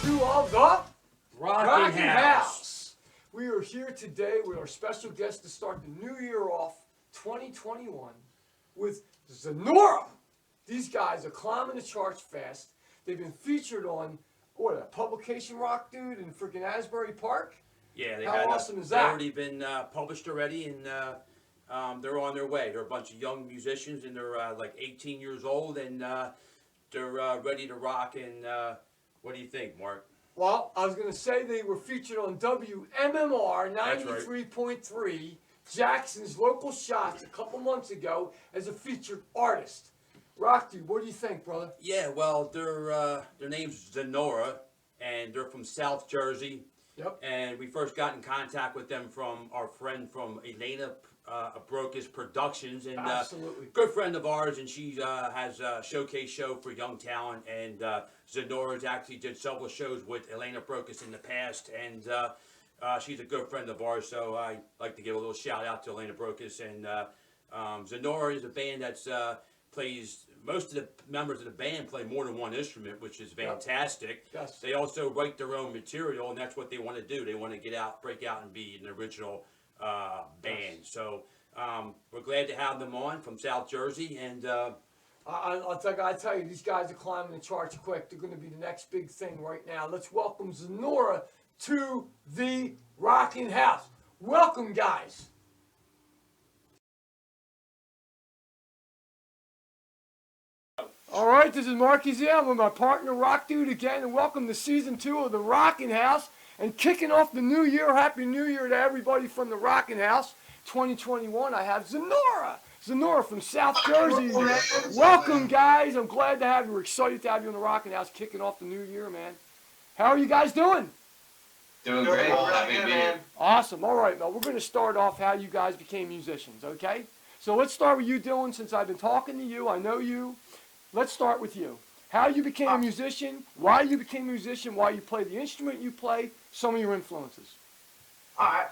2 of the Rockin House. We are here today with our special guest to start the new year off, 2021, with Zenora. These guys are climbing the charts fast. They've been featured on, what, a publication rock, dude, in freaking Asbury Park? Yeah, How awesome is that? They've already been published already, and they're on their way. They're a bunch of young musicians, and they're like 18 years old, and they're ready to rock. And what do you think, Mark? Well, I was going to say they were featured on WMMR 93.3, Jackson's local shots a couple months ago as a featured artist. Rock, dude, what do you think, brother? Yeah, well, their name's Zenora, and they're from South Jersey. Yep. And we first got in contact with them from our friend from Elena Brokus Productions, and Absolutely. Good friend of ours, and she has a showcase show for young talent, and Zenora's actually did several shows with Elena Brokus in the past, and she's a good friend of ours, so I like to give a little shout out to Elena Brokus. And Zenora is a band that's plays, most of the members of the band play more than one instrument, which is fantastic. Yes. They also write their own material, and that's what they want to do. They want to get out, break out, and be an original band. Yes. So we're glad to have them on from South Jersey, and I tell you, these guys are climbing the charts quick. They're going to be the next big thing right now. Let's welcome Zenora to the Rockin House. Welcome, guys. All right, this is Marky Z. I'm with my partner, Rock Dude, again, and welcome to Season 2 of the Rockin House. And kicking off the new year, Happy New Year to everybody from the Rockin House 2021, I have Zenora. Zenora from South Jersey. Welcome, guys. I'm glad to have you. We're excited to have you in the Rockin House kicking off the new year, man. How are you guys doing? Doing great. Happy to be here. Awesome. All right, Mel. We're going to start off how you guys became musicians, okay? So let's start with you, Dylan, since I've been talking to you. I know you. Let's start with you. How you became a musician, why you became a musician, why you play the instrument you play, some of your influences. All right.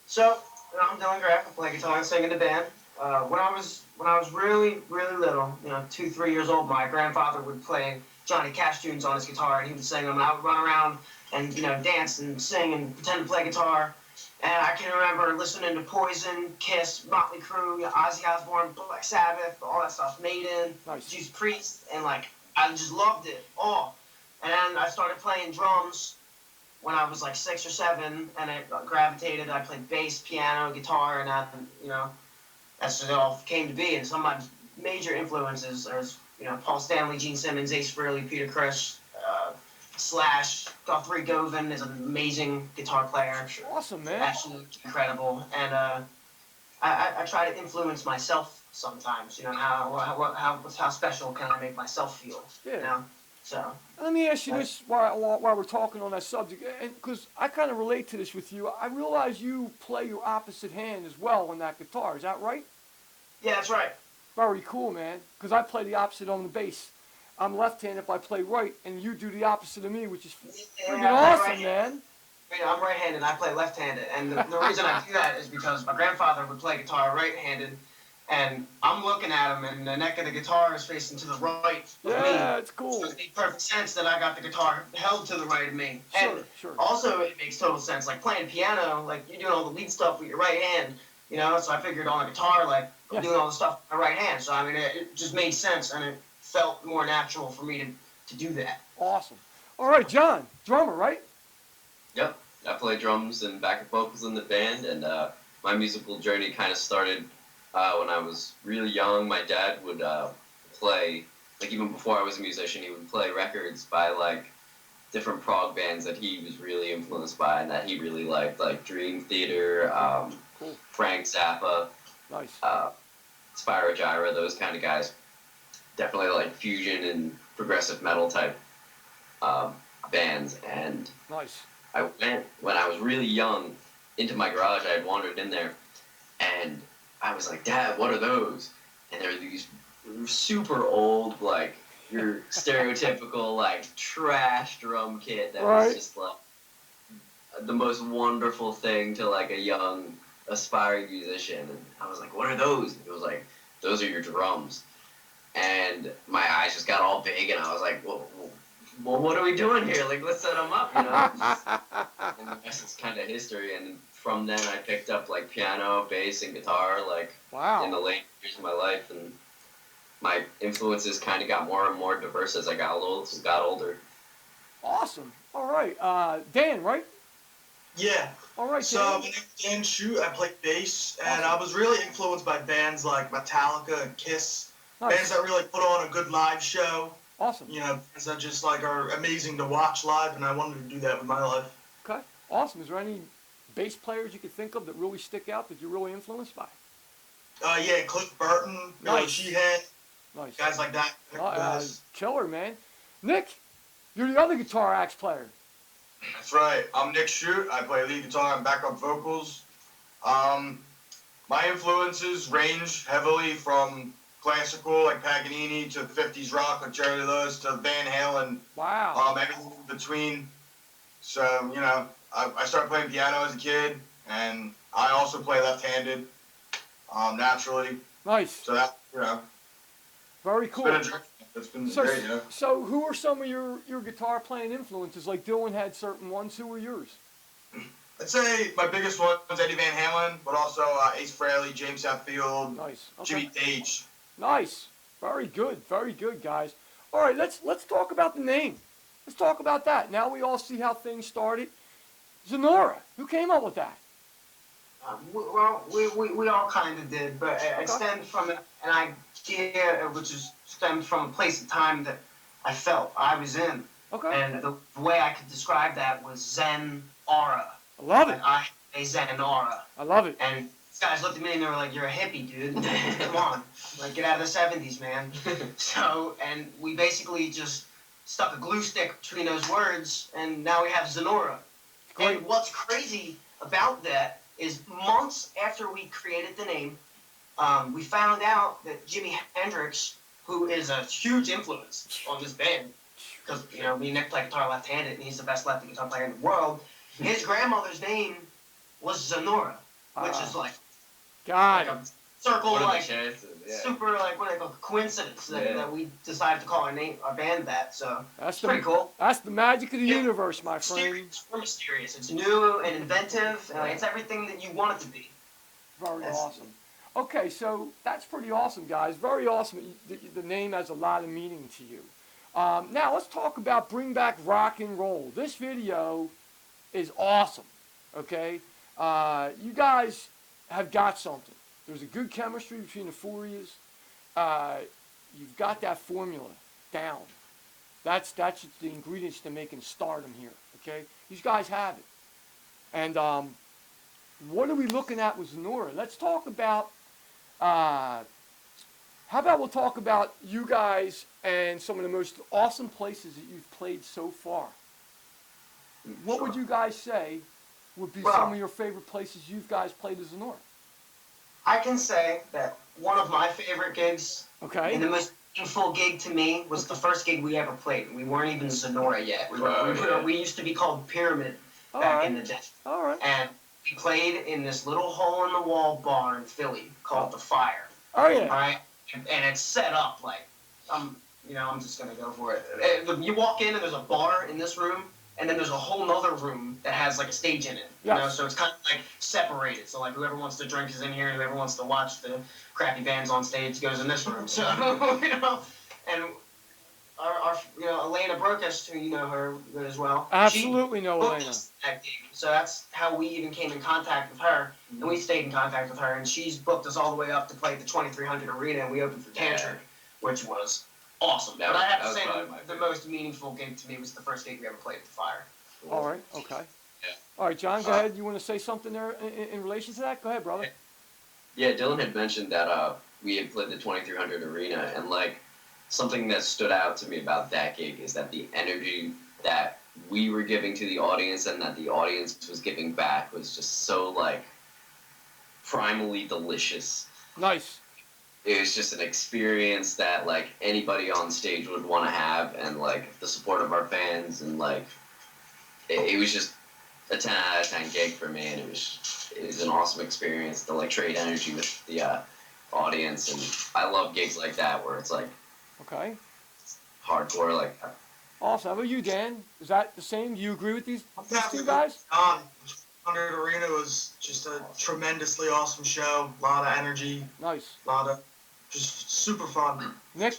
So I'm Dylan Graff. I play guitar and sing in the band. When I was really little, 2, 3 years old, my grandfather would play Johnny Cash tunes on his guitar, and he would sing them, and I would run around and dance and sing and pretend to play guitar. And I can remember listening to Poison, Kiss, Motley Crue, Ozzy Osbourne, Black Sabbath, all that stuff, Maiden, Nice. Judas Priest, and I just loved it all. And I started playing drums when I was 6 or 7, and I gravitated. I played bass, piano, guitar, and that's what it all came to be. And some of my major influences are Paul Stanley, Gene Simmons, Ace Frehley, Peter Criss, Slash. Guthrie Govan is an amazing guitar player. Awesome, man. Absolutely incredible. And I try to influence myself sometimes. How special can I make myself feel? Yeah. So. Let me ask you this while we're talking on that subject, because I kind of relate to this with you. I realize you play your opposite hand as well on that guitar. Is that right? Yeah, that's right. Very cool, man. Because I play the opposite on the bass. I'm left-handed if I play right, and you do the opposite of me, which is freaking awesome, man. Yeah, I'm right-handed. I play left-handed, and the reason I do that is because my grandfather would play guitar right-handed, and I'm looking at him, and the neck of the guitar is facing to the right of me. Yeah, it's cool. So it makes perfect sense that I got the guitar held to the right of me. And Sure. also, it makes total sense. Like playing piano, you're doing all the lead stuff with your right hand, So I figured on a guitar, I'm doing all the stuff with my right hand. So it just made sense, and it felt more natural for me to do that. Awesome. All right, John, drummer, right? Yep, I play drums and backup vocals in the band, and my musical journey kind of started when I was really young. My dad would play, even before I was a musician, he would play records by different prog bands that he was really influenced by and that he really liked, like Dream Theater, Cool. Frank Zappa, Nice. Spyro Gyra, those kind of guys. Definitely fusion and progressive metal type bands. And Nice. I went, when I was really young, into my garage. I had wandered in there, and I was like, Dad, what are those? And they're these super old, your stereotypical, trash drum kit that was just, the most wonderful thing to, a young, aspiring musician. And I was like, what are those? And it was like, those are your drums. And my eyes just got all big, and I was like, well, well, what are we doing here? Like, let's set them up, you know? And the rest is kind of history. And from then, I picked up like piano, bass, and guitar, like Wow. in the late years of my life, and my influences kind of got more and more diverse as I got older. Awesome. All right. Dan, right? Yeah. All right, So Dan. my name is Dan Shoot. I play bass, and Awesome. I was really influenced by bands like Metallica and Kiss, bands Nice. that really put on a good live show. Awesome. You know, bands that just like are amazing to watch live, and I wanted to do that with my life. Okay. Awesome. Is there any bass players you could think of that really stick out that you're really influenced by? Yeah, Cliff Burton, Billy Nice. Sheehan, Nice. guys like that. Guys. Killer, man. Nick, you're the other guitar axe player. That's right. I'm Nick Shoot. I play lead guitar and backup vocals. My influences range heavily from classical like Paganini to 50s rock like Jerry Lewis to Van Halen. Wow. Everything in between. So, you know, I started playing piano as a kid, and I also play left-handed naturally. Nice. So that, you know, Very it's cool. been a journey. It's been So, great, you know. so who are some of your guitar playing influences? Like Dylan had certain ones. Who were yours? I'd say my biggest one was Eddie Van Halen, but also Ace Frehley, James Hetfield, Nice. Okay. Jimmy Page. Nice. Very good. Very good, guys. All right, let's talk about the name. Let's talk about that. Now we all see how things started. Zenora, who came up with that? Well, we all kind of did, but it stemmed from an idea which is stemmed from a place and time that I felt I was in. Okay. And the way I could describe that was Zen aura. I love it. I a Zen aura. I love it. And these guys looked at me and they were like, "You're a hippie, dude. Come on, like get out of the '70s, man." So, and we basically just stuck a glue stick between those words, and now we have Zenora. Great. And what's crazy about that is months after we created the name, we found out that Jimi Hendrix, who is a huge influence on this band, because you know me and Nick play guitar left-handed, and he's the best lefty guitar player in the world. His grandmother's name was Zenora, which is like God. a circle, What are the like chances? Yeah. super, like what do they call it, coincidence that we decided to call our band that. So That's it's pretty cool. That's the magic of the universe, my friend. Mysterious. We're mysterious. It's new and inventive. And it's everything that you want it to be. Very That's- awesome. Okay, so that's pretty awesome, guys. Very awesome. The name has a lot of meaning to you. Now let's talk about Bring Back Rock and Roll. This video is awesome. Okay, you guys have got something. There's a good chemistry between the four of you. You've got that formula down. That's the ingredients to making stardom here. Okay, these guys have it. And what are we looking at with Zenora? Let's talk about. How about we'll talk about you guys and some of the most awesome places that you've played so far. What would you guys say would be some of your favorite places you guys played as Zenora? I can say that one of my favorite gigs, Okay. and the most meaningful gig to me, was the first gig we ever played. We weren't even Zenora yet. We used to be called Pyramid back in the day. All right. And we played in this little hole-in-the-wall bar in Philly called The Fire. Oh yeah. Right? And it's set up like, I'm just going to go for it. You walk in and there's a bar in this room, and then there's a whole nother room that has like a stage in it. You know, so it's kind of like separated. So like whoever wants to drink is in here, and whoever wants to watch the crappy bands on stage goes in this room. So and our Elena Brokest, who you know her good as well. Absolutely know booked Elena. us that gig. So that's how we even came in contact with her, and we stayed in contact with her, and she's booked us all the way up to play at the 2300 Arena, and we opened for Tantric, which was awesome. But I have to say the most meaningful gig to me was the first gig we ever played at the Fire. All right. Okay. Yeah. All right, John. Go ahead. You want to say something there in relation to that? Go ahead, brother. Yeah, Dylan had mentioned that we had played the 2300 Arena, and like something that stood out to me about that gig is that the energy that we were giving to the audience and that the audience was giving back was just so like primally delicious. Nice. It was just an experience that like anybody on stage would want to have, and like the support of our fans, and like it was just a 10 out of 10 gig for me, and it was an awesome experience to like trade energy with the audience, and I love gigs like that where it's like Okay. hardcore like that. Awesome. How about you, Dan? Is that the same? Do you agree with these two Definitely. guys? 100 Arena was just a tremendously awesome show. A lot of energy, Nice. a lot of just super fun. Nick?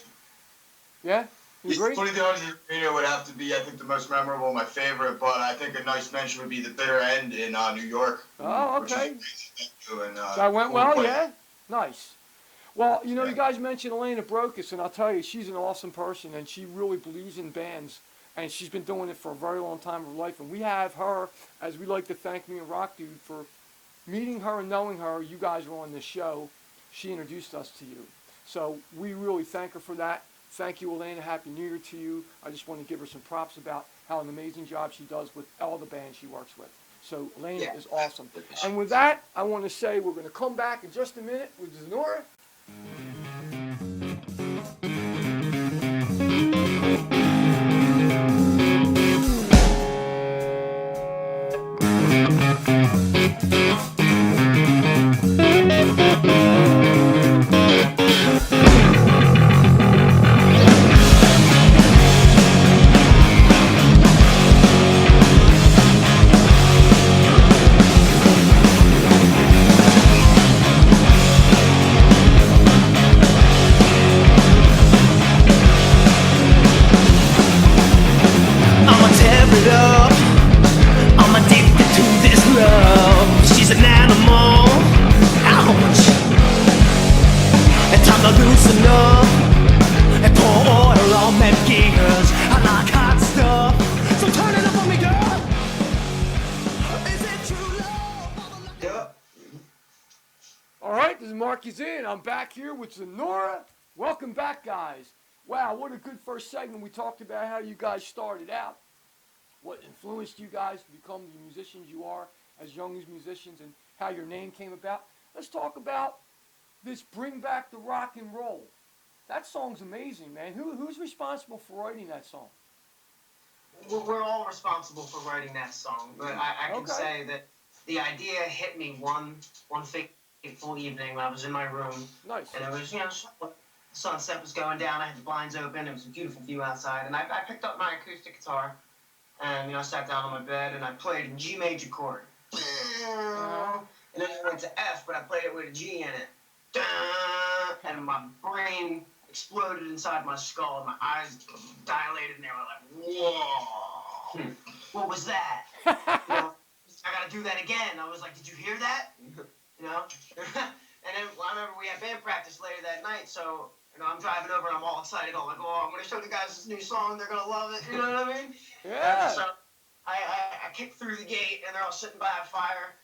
Yeah? You agree? 2300 Arena would have to be, I think, the most memorable, my favorite, but I think a nice mention would be the Bitter End in New York. Oh, which is okay. amazing too, and, That went cool well, place. yeah? Nice. Well, you know, you Yeah. guys mentioned Elena Brocus, and I'll tell you, she's an awesome person, and she really believes in bands, and she's been doing it for a very long time of her life. And we have her, as we like to thank me and Rock Dude for meeting her and knowing her. You guys were on this show. She introduced us to you. So we really thank her for that. Thank you, Elena. Happy New Year to you. I just want to give her some props about how an amazing job she does with all the bands she works with. So Elena Yeah. is awesome. And with that, I want to say we're going to come back in just a minute with Zenora. I'ma tear it up. I'm addicted to this love. She's an animal. Ouch. It's time to loosen up and pour oil on them gears. I like hot stuff, so turn it up on me, girl. Is it true love? Yep. All right, this is Marky Z, and I'm back here with Zenora. Welcome back, guys. Wow, what a good first segment. We talked about how you guys started out, what influenced you guys to become the musicians you are as young as musicians, and how your name came about. Let's talk about this Bring Back the Rock and Roll. That song's amazing, man. Who's responsible for writing that song? We're all responsible for writing that song, but I can Okay. say that the idea hit me one fateful evening when I was in my room, Nice. and it was, sunset was going down. I had the blinds open. It was a beautiful view outside, and I picked up my acoustic guitar, and I sat down on my bed and I played a G major chord, and then I went to F, but I played it with a G in it, and my brain exploded inside my skull, and my eyes dilated, and they were like, whoa, what was that? I gotta do that again. I was like, did you hear that? And then I remember we had band practice later that night, so I'm driving over and I'm all excited, I'm like, oh, I'm gonna show the guys this new song, they're gonna love it, you know what I mean? Yeah. And so I kicked through the gate and they're all sitting by a fire,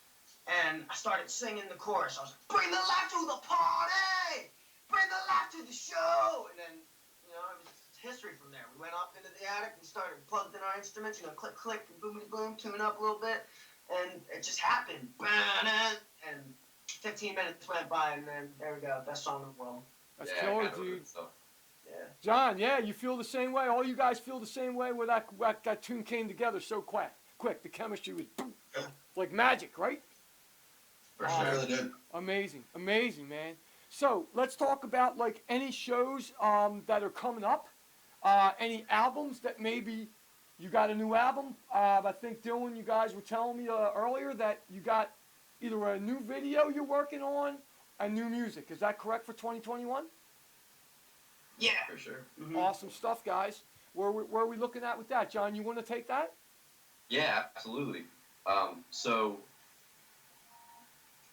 and I started singing the chorus. I was like, bring the life to the party, bring the life to the show, and then it was history from there. We went up into the attic and started plugged in our instruments, click click, boom boom, tune up a little bit, and it just happened. And 15 minutes went by, and then there we go, best song in the world. That's Yeah, killer, kinda dude. so. Yeah. John, yeah, you feel the same way? All you guys feel the same way where that tune came together so quick. The chemistry was boom, like magic, right? For I sure. really did. Amazing, man. So let's talk about like any shows that are coming up, any albums that maybe you got a new album. I think Dylan, you guys were telling me earlier that you got either a new video you're working on, and new music. Is that correct for 2021? Yeah. For sure. Mhm. Awesome stuff, guys. Where are we looking at with that? John, you want to take that? Yeah, absolutely. So,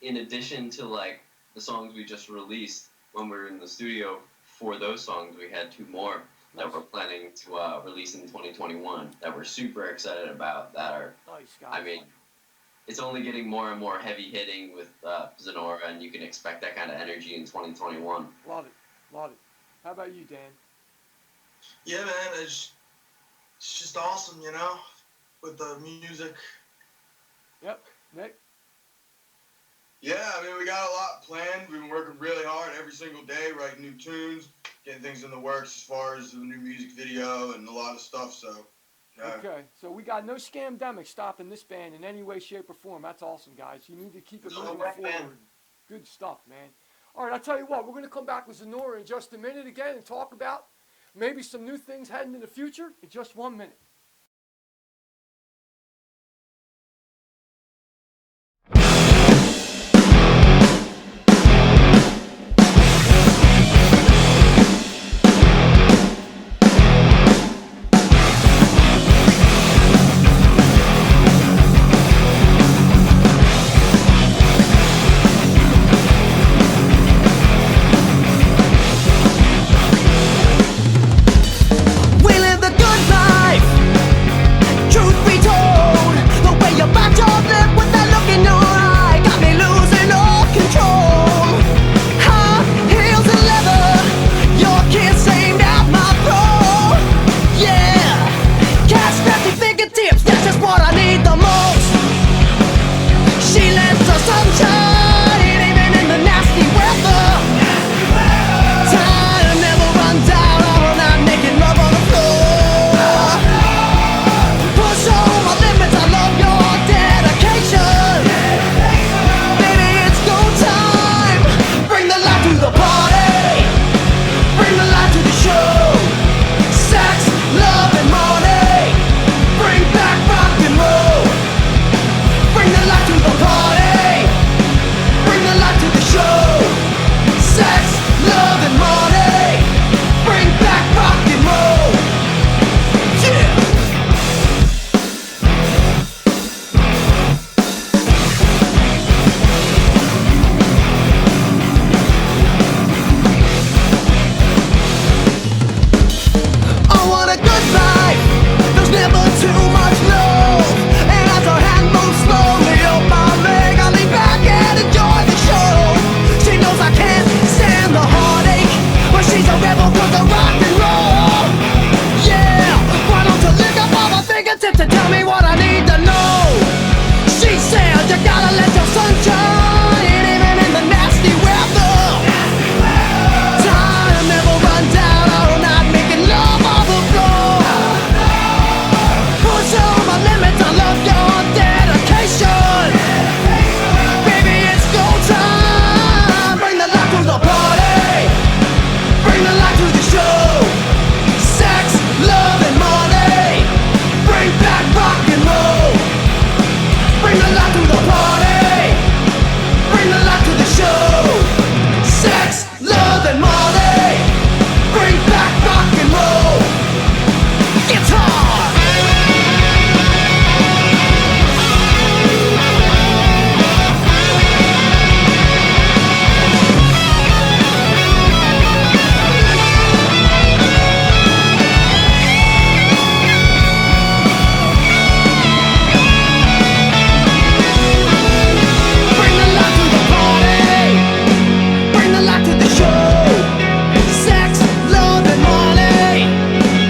in addition to like the songs we just released when we were in the studio for those songs, we had two more that we're planning to release in 2021 that we're super excited about. That are, Nice, guys. I mean, it's only getting more and more heavy hitting with Zenora, and you can expect that kind of energy in 2021. Love it. How about you, Dan? Yeah, man, it's just awesome, with the music. Yep. Nick? Yeah, I mean, we got a lot planned. We've been working really hard every single day, writing new tunes, getting things in the works as far as the new music video and a lot of stuff. So, Okay, so we got no scamdemic stopping this band in any way, shape, or form. That's awesome, guys. You need to keep it No moving way, forward. man. Good stuff, man. All right, I'll tell you what, we're going to come back with Zenora in just a minute again and talk about maybe some new things heading in the future in just 1 minute. We live the good life. Truth be told, the way you backed your lip with that look in your eye got me losing all control. High heels and leather, your kiss aimed at my throat. Yeah, cash, crafty fingertips, that's just what I need the most. She lets the sunshine even in the nasty weather. Time never runs out all night making love on the floor. Push all my limits, I love your dedication. Baby, it's go time. Bring the light to the party. Bring the light to the show. Sex, love, and money. Bring back rock and roll. Bring the light to the party. Bring the light to the show. Sex, love, and money. Bring back rock and roll. Yeah. I want a good life. There's never too much love. And as our hand moves slowly up my leg, I lean back and enjoy the show. She knows I can't stand the heartache, but she's a rebel 'cause of rock and roll. Yeah, why don't you lick up all my fingertips and tell me what I need to know? She said you gotta let your sun shine even in the nasty weather. Time never runs out all night making love on the floor. Push all my limits, I love your dedication. Baby, it's go time. Bring the light to the party. Bring the light to the show. Sex, love, and money. Bring back rock and roll. Bring the light to the party. Bring the light to the show. Sex, love, and money. Bring back rock and roll. Guitar. Bring the light to the party. Bring the light to the show. Sex, love, and money.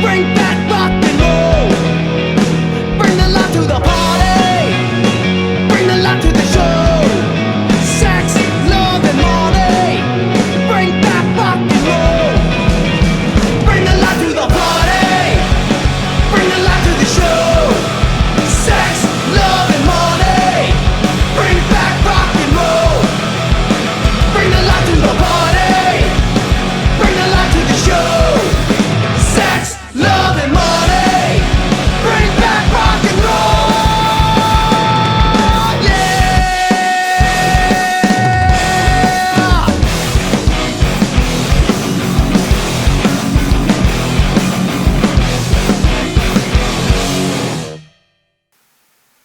Bring back rock and roll. Bring the light to the party. Bring the light to the show. Sex, love, and money. Bring back rock and roll. Bring the light to the party. Bring the light to the show. Sex, love, and money. Bring back rock and roll. Bring the light to the party. Bring the light to the show. Sex, love, and money. Bring back rock and roll. Yeah.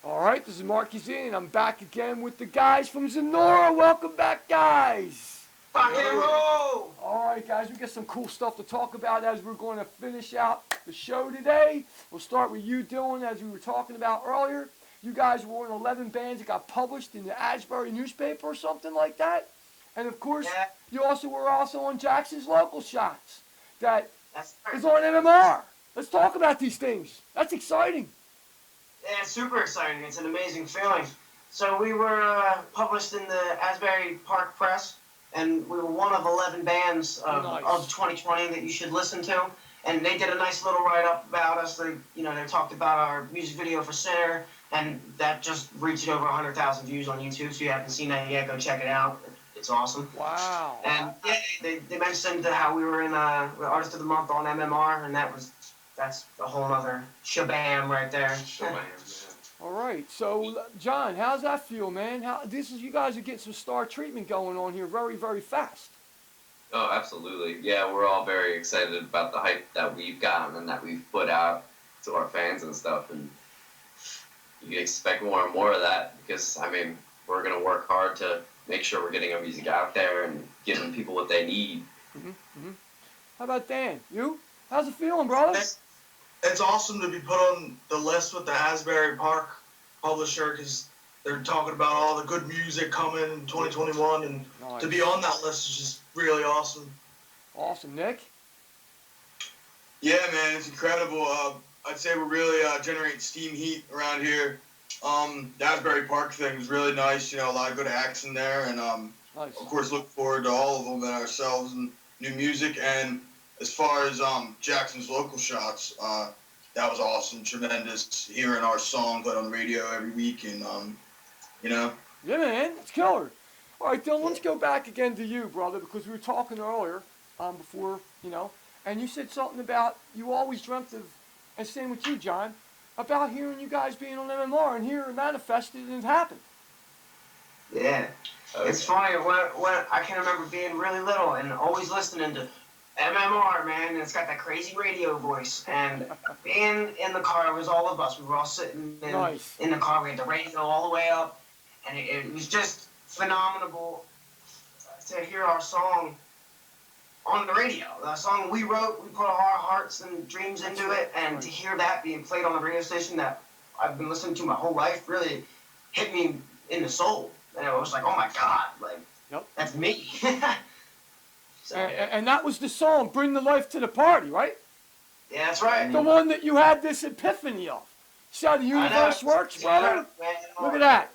All right, this is Marky Z, and I'm back again with the guys from Zenora. Welcome back, guys. Rock and roll! All right, guys, we got some cool stuff to talk about as we're going to finish out the show today. We'll start with you, Dylan, as we were talking about earlier. You guys were in 11 bands that got published in the Asbury newspaper or something like that. And, of course, Yeah. you were also on Jackson's Local Shots that That's is on MMR. Let's talk about these things. That's exciting. Yeah, it's super exciting. It's an amazing feeling. So we were published in the Asbury Park Press, and we were one of 11 bands Nice. of 2020 that you should listen to. And they did a nice little write-up about us. They talked about our music video for Sinner, and that just reached over 100,000 views on YouTube. So if you haven't seen that yet, go check it out. It's awesome. Wow. And yeah, they mentioned how we were in Artist of the Month on MMR, and that's a whole other shabam right there. All right. So, John, how's that feel, man? You guys are getting some star treatment going on here very, very fast. Oh, absolutely. Yeah, we're all very excited about the hype that we've gotten and that we've put out to our fans and stuff. And you can expect more and more of that because, I mean, we're going to work hard to make sure we're getting our music out there and giving people what they need. How about Dan? You? How's it feeling, brother? It's awesome to be put on the list with the Asbury Park publisher because they're talking about all the good music coming in 2021, and Nice. to be on that list is just really awesome. Awesome, Nick. Yeah, man, it's incredible. I'd say we're really generating steam heat around here. The Asbury Park thing was really nice. You know, a lot of good acts in there, and Nice. of course, look forward to all of them and ourselves and new music. And as far as Jackson's local shots, that was awesome, tremendous. Hearing our song played on the radio every week, and you know. Yeah, man, it's killer. All right, Dylan, let's go back again to you, brother, because we were talking earlier, before, and you said something about you always dreamt of, and same with you, John, about hearing you guys being on MMR, and here it manifested and it happened. Yeah. It's funny, when I can remember being really little and always listening to MMR, man, and it's got that crazy radio voice. And being in the car, it was all of us. We were all sitting in the car. We had the radio all the way up. And it was just phenomenal to hear our song on the radio. The song we wrote, we put our hearts and dreams into it. And to hear that being played on the radio station that I've been listening to my whole life really hit me in the soul. And I was like, oh my God, like, that's me. So, and that was the song, Bring the Life to the Party, right? yeah, that's right. The one that you had this epiphany of. See how the universe works, brother? Look at that.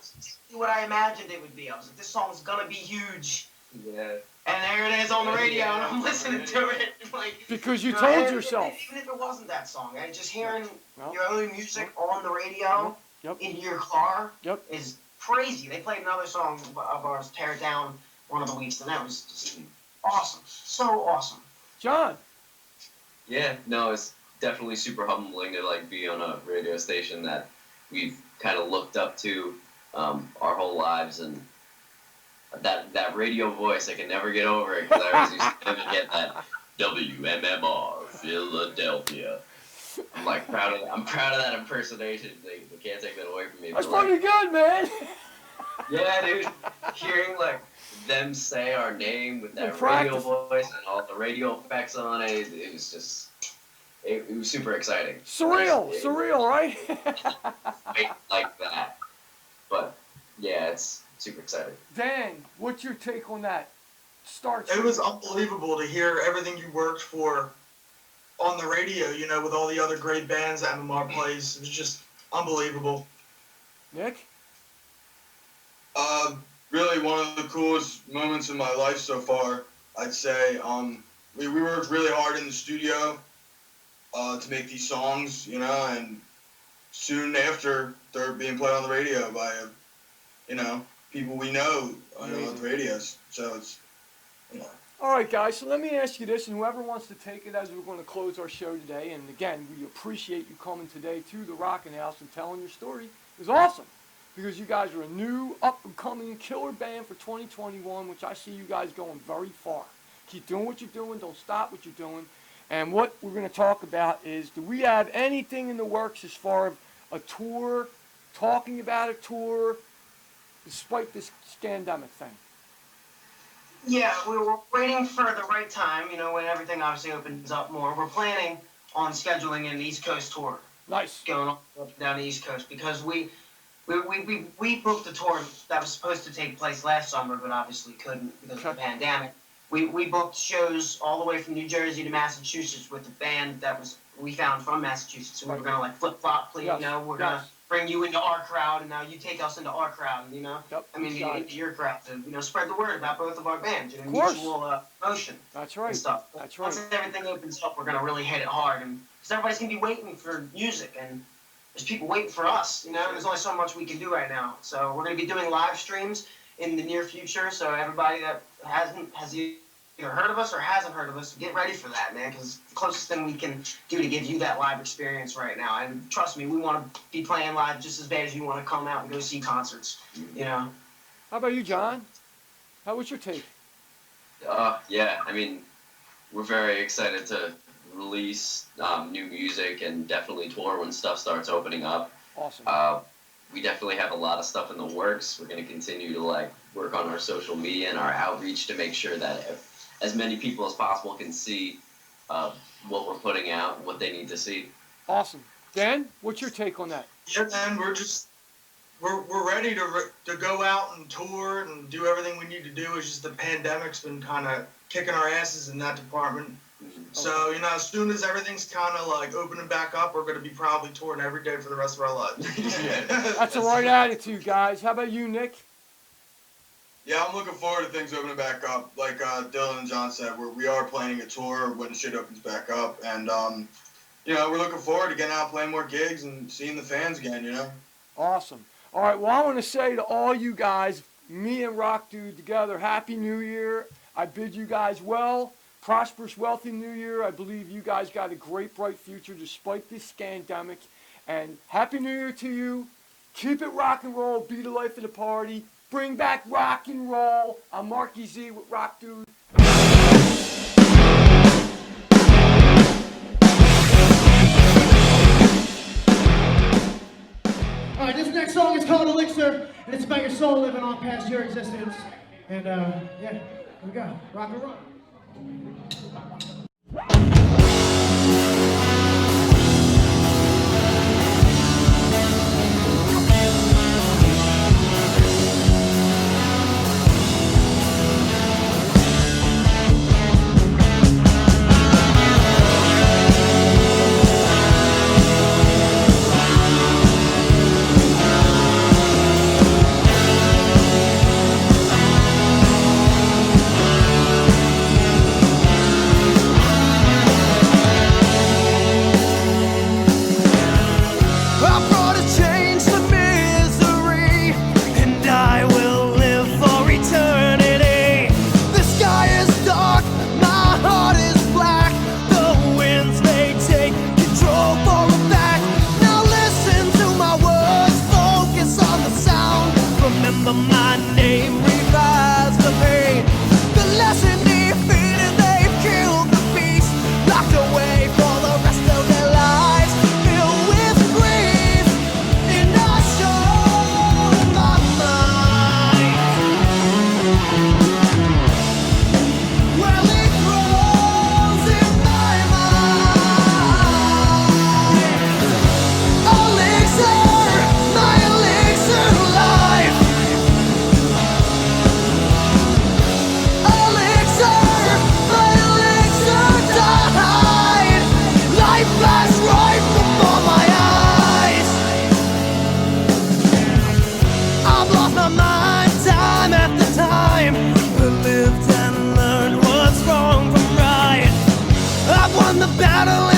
What I imagined it would be. I was like, this song's gonna be huge. Yeah. And there it is on the radio, and I'm listening to it. Like, Because you told and yourself. Even if it wasn't that song, and just hearing your own music on the radio in your car is crazy. They played another song of ours, Tear It Down, one of the weeks, and that was just awesome. So awesome. John. Yeah, no, it's definitely super humbling to like be on a radio station that we've kind of looked up to our whole lives, and that radio voice I can never get over it because I always used to get that WMMR Philadelphia. I'm like I'm proud of that impersonation. They can't take that away from me. That's pretty good, man. Yeah, dude. Hearing like them say our name with that radio voice and all the radio effects on it, it was just it was super exciting. Surreal, right? Like that. But yeah, it's super exciting. Dan, what's your take on that? It was unbelievable to hear everything you worked for on the radio, with all the other great bands that MMR plays. It was just unbelievable. Nick? Really one of the coolest moments in my life so far, I'd say. We worked really hard in the studio to make these songs, and soon after they're being played on the radio by, people we know on the radios. So it's, All right, guys, so let me ask you this, and whoever wants to take it as we're going to close our show today, and again, we appreciate you coming today to the Rockin' House and telling your story. It was awesome, because you guys are a new, up-and-coming killer band for 2021, which I see you guys going very far. Keep doing what you're doing. Don't stop what you're doing. And what we're going to talk about is, do we have anything in the works as far as a tour, talking about a tour, despite this scandemic thing? Yeah, we were waiting for the right time, when everything obviously opens up more. We're planning on scheduling an East Coast tour. Nice. Going up and down the East Coast, because we booked a tour that was supposed to take place last summer, but obviously couldn't because of the pandemic. We booked shows all the way from New Jersey to Massachusetts with the band we found from Massachusetts. So we were gonna flip-flop, please, we're gonna bring you into our crowd, and now you take us into our crowd, into your crowd to, spread the word about both of our bands, mutual emotion. That's right. And stuff. That's right. Once everything opens up, we're gonna really hit it hard, and because everybody's gonna be waiting for music, and there's people waiting for us, and there's only so much we can do right now. So we're gonna be doing live streams, in the near future. So everybody that has either heard of us or hasn't heard of us, get ready for that, man, because the closest thing we can do to give you that live experience right now. And trust me, we want to be playing live just as bad as you want to come out and go see concerts, you know? How about you, John? What's your take? Yeah, I mean, we're very excited to release new music and definitely tour when stuff starts opening up. Awesome. We definitely have a lot of stuff in the works. We're going to continue to like work on our social media and our outreach to make sure that as many people as possible can see what we're putting out and what they need to see. Awesome. Dan, what's your take on that? Yeah, man, we're ready to go out and tour and do everything we need to do. It's just the pandemic's been kind of kicking our asses in that department. So, you know, as soon as everything's kind of like opening back up, we're going to be probably touring every day for the rest of our lives. That's the right attitude, guys. How about you, Nick? Yeah, I'm looking forward to things opening back up. Like Dylan and John said, we are planning a tour when shit opens back up. And, you know, we're looking forward to getting out, playing more gigs, and seeing the fans again, you know? Awesome. All right, well, I want to say to all you guys, me and Rock Dude together, Happy New Year. I bid you guys well. Prosperous, wealthy New Year. I believe you guys got a great, bright future despite this scandemic. And Happy New Year to you. Keep it rock and roll. Be the life of the party. Bring back rock and roll. I'm Marky Z with Rock Dude. All right, this next song is called Elixir, and it's about your soul living on past your existence. And yeah, here we go. Rock and roll. Battle